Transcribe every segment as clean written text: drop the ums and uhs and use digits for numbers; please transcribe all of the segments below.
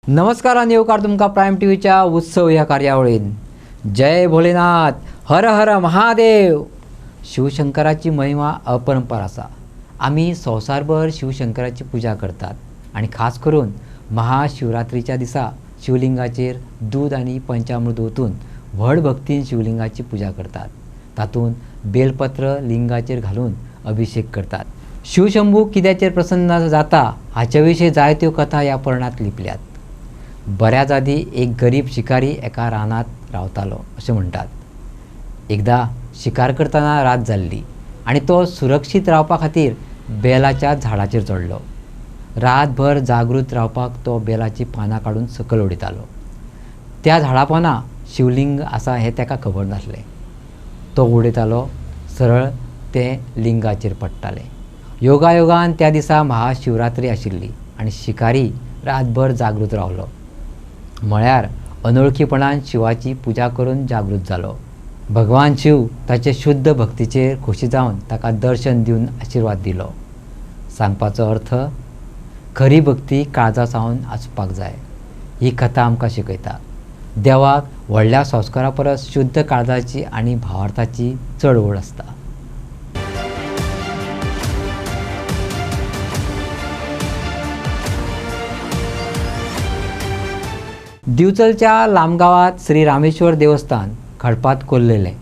नमस्कार आणि येवकार तुमका प्राईम टीव्हीच्या उत्सव या कार्यावळीन। जय भोलेनाथ, हर हर महादेव। शिवशंकराची महिमा अपरंपार आसा। आम्ही संवसारभर शिवशंकराची पूजा करतात आणि खास करून महाशिवरात्रीच्या दिसा शिवलिंगाचेर दूध आणि पंचामृत ओतून व्हड भक्तीन शिवलिंगाची पूजा करतात। तातून बेलपत्र लिंगाचेर घालून अभिषेक करतात। शिवशंभू कित्याचेर प्रसन्न जाता हाचे विशीं जायत्यो कथा या पुराणांत लिपल्यात। बऱ्याच आदी एक गरीब शिकारी एका रानात रावतालो अशें म्हणटात। एकदा शिकार करतना रात जाल्ली आणि तो सुरक्षीत रावपा खातीर बेलाच्या झाडाचेर चडलो। रातभर जागृत रावपाक तो बेलाची पानां काडून सकयल उडयतालो। त्या झाडा पोंदा शिवलिंग आसा हें ताका खबर नासलें। तो उडयतालो सरळ ते लिंगाचेर पडटाले। योगायोगान त्या दिसा महाशिवरात्री आशिल्ली आणि शिकारी रातभर जागृत रावलो। म्हळ्यार अनवळखीपणान शिवाची पूजा करून जागृत जालो। भगवान शिव ताचे शुद्ध भक्तीचेर खोशी जावन ताका दर्शन दिवन आशिर्वाद दिलो। सांगपाचो अर्थ, खरी भक्ती काळजा सावन आसपाक जाय। ही कथा आमकां शिकयता देवाक व्हडल्या संस्कारा परस शुद्ध काळजाची आनी भावार्थाची चड ओड आसता। दिवचलच्या लांबगावात श्री रामेश्वर देवस्थान खडपात कोरलेलें।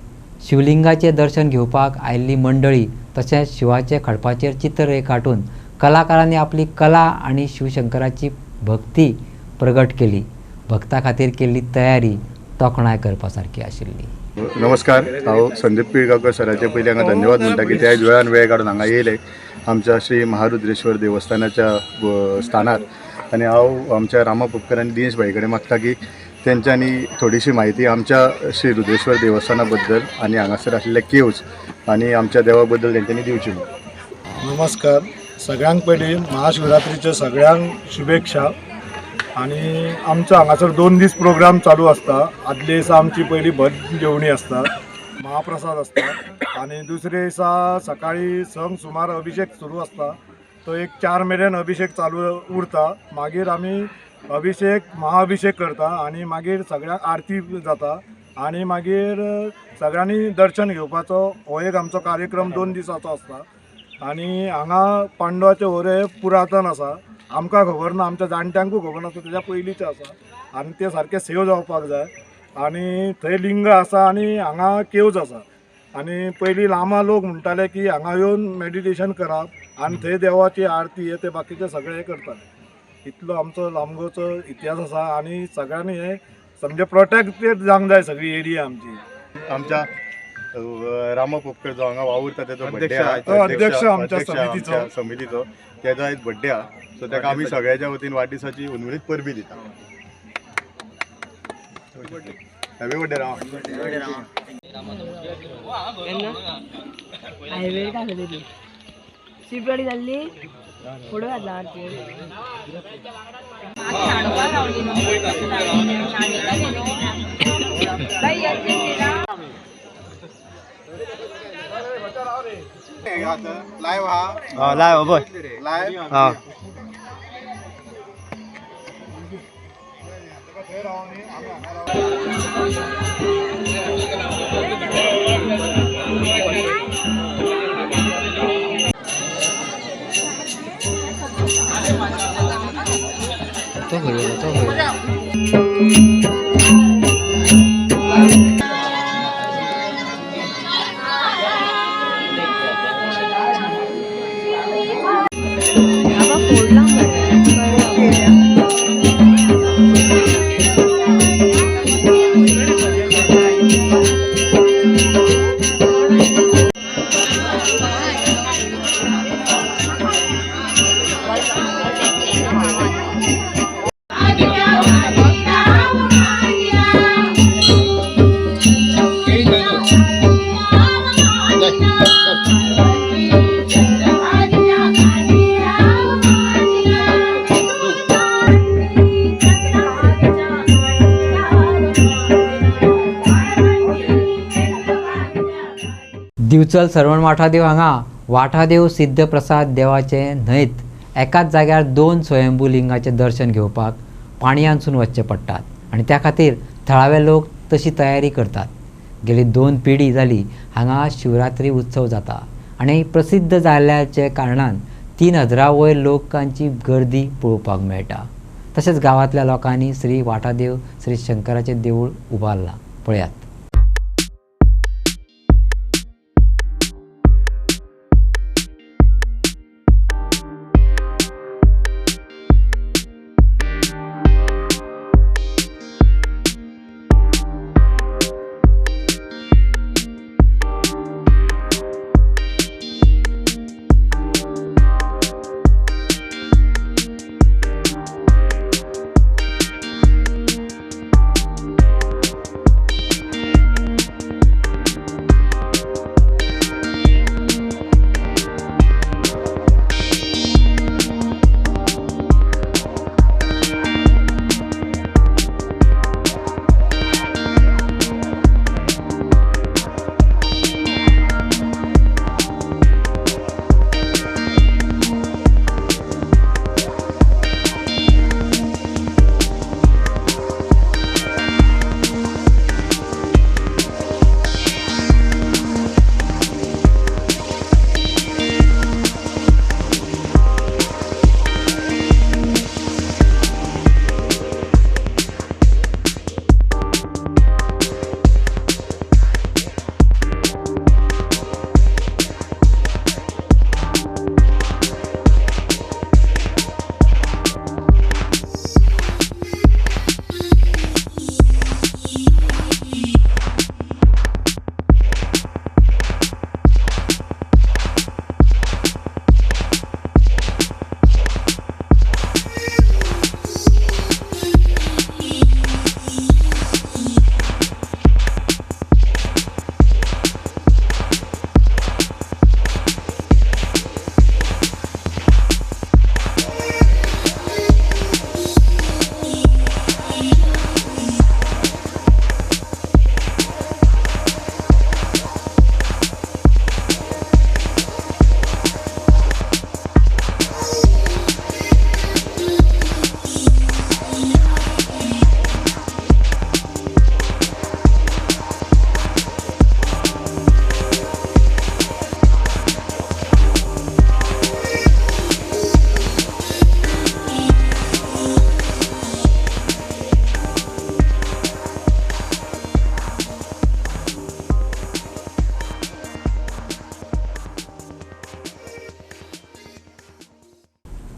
शिवलिंगाचे दर्शन घेवपाक आयिल्ली मंडळी तशेंच शिवाचे खडपाचेर चित्र रेखाटून कलाकारांनी आपली कला आणि शिवशंकराची भक्ती प्रगट केली। भक्ता खातीर केल्ली तयारी तोखणाय करपा सारकी आशिल्ली। नमस्कार, हांव संदीप पिळगांवकर सराचे पयलीं हांगा धन्यवाद म्हणटा की त्या वेळान वेळ काडून हांगा येयले आमच्या श्री महारुद्रेश्वर देवस्थानाच्या स्थानार। आनी हांव आमच्या रामा उपकर आनी दिनेश भाई कडेन मागता की तेंच्यांनी थोडीशी म्हायती आमच्या श्री रुद्रेश्वर देवस्थाना बद्दल आनी हांगासर आशिल्ले केव्स आनी आमच्या देवा बद्दल तेंच्यांनी दिवची। नमस्कार, सगळ्यांक पयलीं महाशिवरात्रीच्यो सगळ्यांक शुभेच्छा। आणि आमचो हांगासर 2 दीस प्रोग्राम चालू आसता। आदले दिसा आमची पयली भजन जेवणी आसता, महाप्रसाद आसता आणि दुसरे दिसा सकाळी संक सुमार अभिषेक सुरू आसता। तो एक 4 मेरेन अभिषेक चालू उरता। मागीर आमी अभिषेक महाअभिषेक करता आणि मागीर सगळ्यांक आरती जाता आणि मागीर सगळ्यांनी दर्शन घेवपाचो हो एक आमचो कार्यक्रम 2 दिसाचो आसता। आणि हांगा पांडवाचे होरे पुरातन आसा, आमकां खबर ना, आमच्या जाणट्यांकूय खबर नासता, तेच्या पयलींचे आसा आनी ते सारके सेव जावपाक जाय। आनी थंय लिंग आसा आनी हांगा केव्ज आसा आनी पयलीं लांबा लोक म्हणटाले की हांगा येवन मेडिटेशन करप आनी थंय देवाची आरती हे ते बाकीचे सगळे करताले। इतलो आमचो लांबगोचो इतिहास आसा आनी सगळ्यांनी हे समजे प्रोटेक्टेड जावंक जाय सगळी एरिया आमची। आमच्या रामा उपकर जो हांगा वावुरता तेजो बर्थडे अध्यक्ष आमच्या समितीचो तेजो आयज बर्थडे आहा, सो ताका आमी सगळ्याच्या वतीन वाडदिसाची उनवळीत परबी दिता। Happy birthday Rama. हायवे काय झाली सीट गाडी झाली पुढे घातला लाईव्ह हा लाईव्ह बोल लाईव्ह हां दिवचल सरवण वाठादेव हांगा वाठादेव सिद्धप्रसाद देवाचे न्हंयत एकाच जाग्यार 2 स्वयंभू लिंगाचे दर्शन घेवपाक पाणी आणसून वचचे पडटात आणि त्या खातीर थळावे लोक तशी तयारी करतात. गेली 2 पिढी जाली हांगा शिवरात्री उत्सव जाता आणि प्रसिद्ध जाल्ल्याचे कारणान 3000 वयर लोकांची गर्दी पळोवपाक मेळटा. तशेंच गांवांतल्या लोकांनी श्री वाटादेव श्री शंकराचें देवूळ उबारलां. पळयात.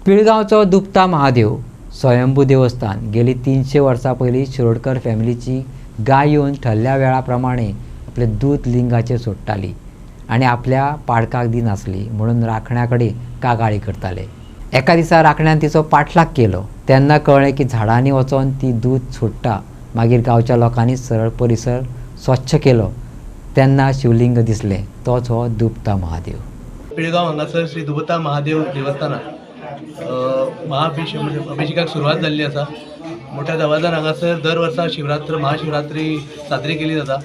पिळगांवचो दुपता महादेव स्वयंभू देवस्थान गेली 300 वर्सां पयलीं शिरोडकर फॅमिलीची गाय येवन ठरल्या वेळा प्रमाणे आपले दूध लिंगाचेर सोडटाली आनी आपल्या पाडकाक दिनासली म्हणून राखण्या कडेन कागाळी करताले. एका दिसा राखण्यान तिचो पाठलाग केलो तेन्ना कळ्ळें की झाडांनी वचोन ती दूध सोडटा. मागीर गांवच्या लोकांनी सरळ परिसर स्वच्छ केलो तेन्ना शिवलिंग दिसलें. तोच हो दुपता महादेव. पिळगांव हांगासर श्री दुबता महादेव देवस्थानात अभिषेकाक सुरवात जाल्ली आसा. मोठ्या दबाजान हांगासर दर वर्सा शिवरात्र महाशिवरात्री साजरी केली जाता.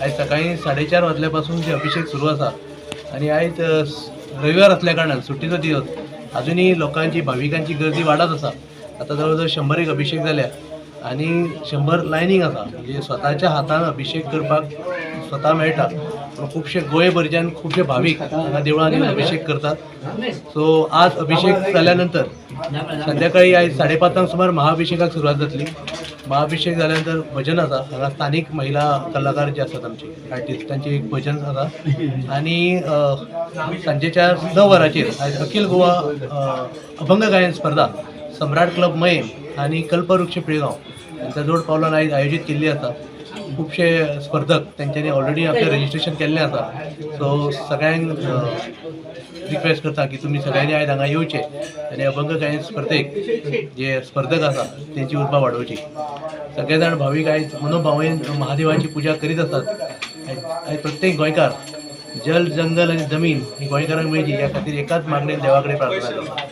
आयज सकाळीं 4:30 वाजल्या पासून जे अभिषेक सुरू आसा आनी आयज रविवार असल्या कारणान सुट्टीचो दीस अजुनूय लोकांची भाविकांची गर्दी वाडत आसा. आता जवळ 100 अभिषेक जाल्या आनी 100 लायनींग आसा. म्हणजे स्वताच्या हातान अभिषेक करपाक स्वता मेळटा. खुबशे गोंयभरच्यान खुबशे भावीक हांगा देवळांनी अभिषेक करतात. सो आज अभिषेक जाल्या नंतर संध्याकाळी आयज 5:30 सुमार महाअभिषेकाक सुरवात जातली. महाअभिषेक जाल्या नंतर भजन आसा. हांगा स्थानीक महिला कलाकार जे आसात आमचे आर्टिस्ट तांचे एक भजन आसा. आनी सांजेच्या 9 वरांचेर आयज अखिल गोवा अभंग गायन स्पर्धा सम्राट क्लब मयेम आनी कल्पवृक्ष पिळगांव हांच्या जोड पावलान आयज आयोजीत केल्ली आसा. खुबशे स्पर्धक तेंच्यांनी ऑलरेडी आपलें रजिस्ट्रेशन केल्लें आसा. सो सगळ्यांक रिक्वेस्ट करता की तुमी सगळ्यांनी आयज हांगा येवचें आनी अभंग गायन स्पर्धेक जे स्पर्धक आसा तेंची उर्बा वाडोवची. सगळे जाण भावीक आयज मनोभावेन महादेवाची पुजा करीत आसात. आयज प्रत्येक गोंयकार जल जंगल आनी जमीन ही गोंयकारांक मेळची ह्या खातीर एकाच मागणेन देवा कडेन प्रार्थना करता.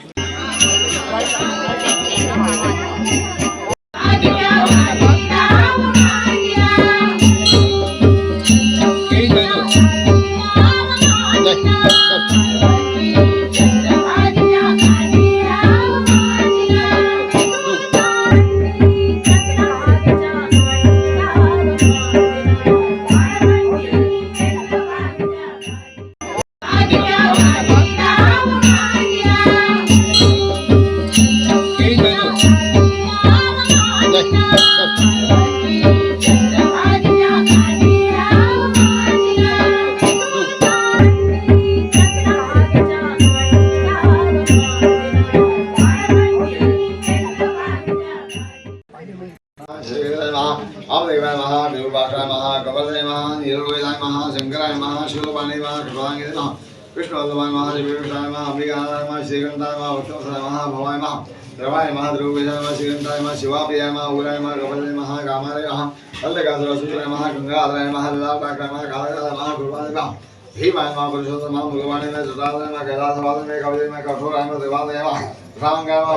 कृष्णवल्लभाय महा श्रीकृष्णाय महा अंबिकानाय महा श्रीगंधाय महा भक्तवत्सलाय महा भवाय महा द्रवाय महा ध्रुवेशाय महा श्रीगंधाय महा शिवाप्रियाय महा उग्राय महा कमलाय महा कामाय महा अल्लकासुराय महा गंगाधराय महा ललाटाकाय महा कालाय महा गुरुवाय महा भीमाय महा पुरुषोत्तम महा मुगवाणी महा जटाधराय महा कैलासवासय महा कवये महा कठोराय महा देवालय महा रामगाय महा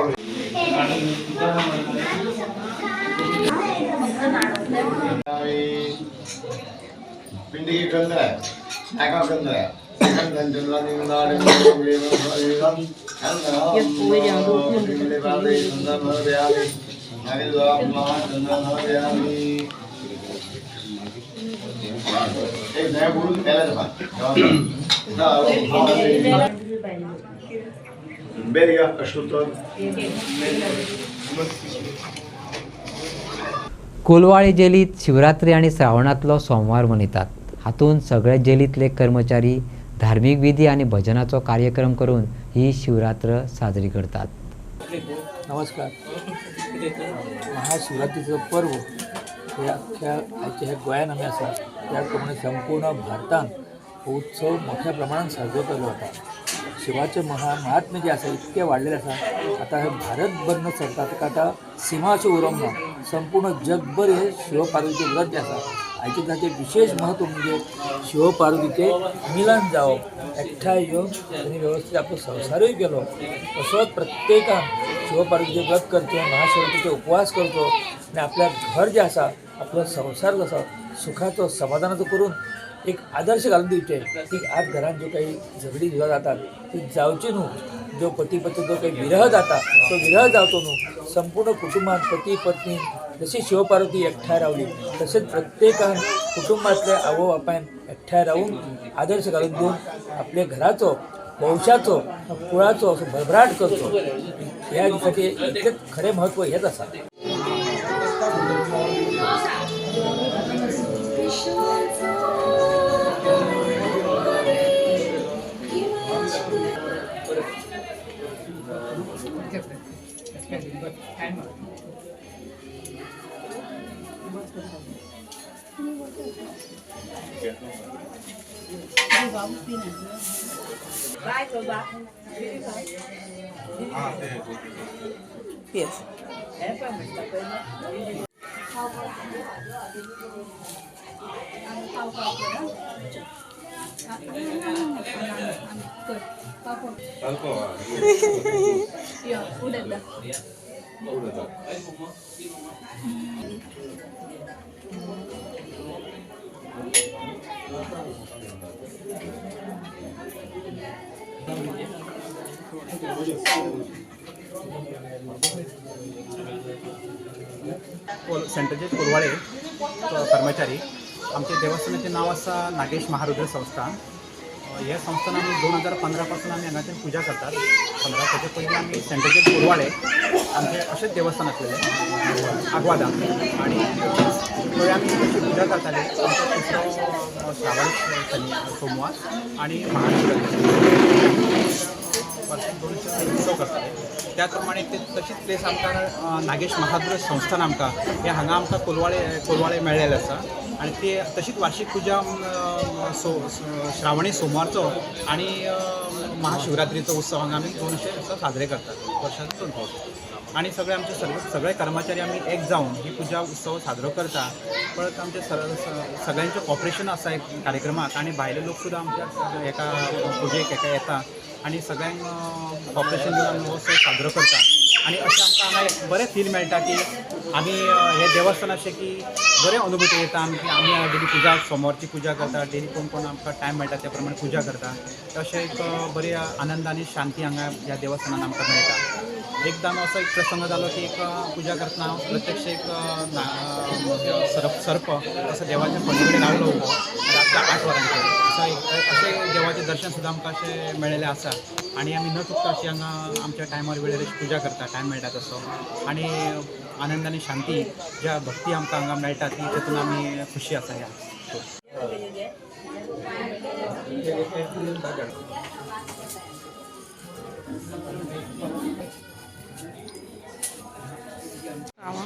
पिंडी की कंद है नाका कंद है कंदन चंद्रानी नाड़ ये पूरे जान दो पिंडे वाले सुंदर भर दयाली नागिल द्वार महा चंद्र भर दयाली एक नया गुरु पहला दफा बेरिया अशुतोर कोलवाळे जेलीत शिवरात्री आणि श्रावणातलो सोमवार मनयतात. हातून सगळे जेलीतले कर्मचारी धार्मिक विधी आणि भजनाचो कार्यक्रम करून ही शिवरात्र साजरी करतात. नमस्कार. महाशिवरात्रीचं पर्व हे अख्ख्या ह्या गोंयान आमी आसा त्या प्रमाणे संपूर्ण भारतान हो उत्सव मोठ्या प्रमाणात साजरो केलो वता. शिवाचे महात्म्य जे आसा इतके वाडलेले आसा. आता हे भारतभर न चलता ताका आतां सीमा अशें उरोंक ना. संपूर्ण जगभर हे शिवपार्वतीचे व्रत जे आसा हाचे ताचें विशेष महत्व म्हणजे शिवपार्वतीचें मिलन जावप, एकठांय येवन तांणी वेवस्थीत आपलो संवसारूय केलो. तसोच प्रत्येकान शिवपार्वतीचें व्रत करचें, महाशिवरात्रीचे उपवास करचो आनी आपल्या घर जें आसा आपलो संवसार जो आसा सुखाचो समाधानाचो करून एक आदर्श घालून दिवचे की आज घरात जो काही झगडी झुजा जातात ती जावची न्हू. जो पती पत्नी जो काही विरह जाता तो विरह जावचो न्हू. संपूर्ण कुटुंबात पती पत्नी जशी शिवपार्वती एकठांय रावली तसेच प्रत्येकान कुटुंबातल्या आवय बापायन एकठांय रावून आदर्श घालून दिवन आपल्या घराचो वंशाचो कुळाचो असो भरभराट करचो. ह्या दिसाचे इतलेच खरें म्हत्व हेच आसा. Yes. Ya, udah dah. Centre जज कोलवाळे कर्मचारी. आमचे देवस्थानाचें नांव आसा नागेश महारुद्र संस्थान. ह्या संस्थान आमी 2015 पासून आमी हांगासर पुजा करतात. 15 ताचे पयलीं आमी सेंटर जज कोलवाळे आमचे अशेंच देवस्थान आसलेलें आग्वादां आणि थंय आमी अशी पुजा करताले. आमचो तिसरो श्रावण सोमवार आणि महाशिवरात्री वर्साक 2 उत्सव करताले. त्याच प्रमाणे ते तशीच प्लेस आमकां नागेश महारुद्र संस्थान आमकां हे हांगा आमकां कोलवाळे मेळ्ळेलें आसा. आणि ते तशीच वार्षिक पुजा श्रावणी सोमवारचो आणि महाशिवरात्रीचो उत्सव हांगा आमी 2 उत्सव साजरे करतात वर्साक 2 फावट. आणि सगळे आमचे सगळे कर्मचारी आमी एक जावन ही पुजा उत्सव साजरो करता. परत आमचे सगळ्यांचें कॉपरेशन आसा एक कार्यक्रमाक आणि भायले लोक सुद्दां आमच्या एका पुजेक येता आणि सगळ्यांक कॉपरेशन दिवन आमी हो उत्सव साजरो करता. आणि अशें आमकां हांगा बरें फील मेळटा की आमी हे देवस्थान अशें की बरें अनुभूती येता की आमी डेली पुजा सोमवारची पुजा करता. डेली कोण आमकां टायम मेळटा त्या प्रमाणे पुजा करता. अशें एक बरी आनंद आनी शांती हांगा ह्या देवस्थानान आमकां मेळटा. एकदा असो एक प्रसंग जालो की एक पुजा करतना प्रत्यक्ष एक सर्प असं देवाच्या फळीकडे लागलो उबो रातच्या 8 वरांचेर अशें देवाचें दर्शन सुद्दां आमकां अशें मेळिल्लें आसा आनी आमी न चुकता अशी हांगा आमच्या टायमार वेळेर पुजा करता टायम मेळटा तसो आनी आनंद आनी शांती ज्या भक्ती आमकां हांगा मेळटा ती तातूंत आमी खुशी आसा ह्या आवा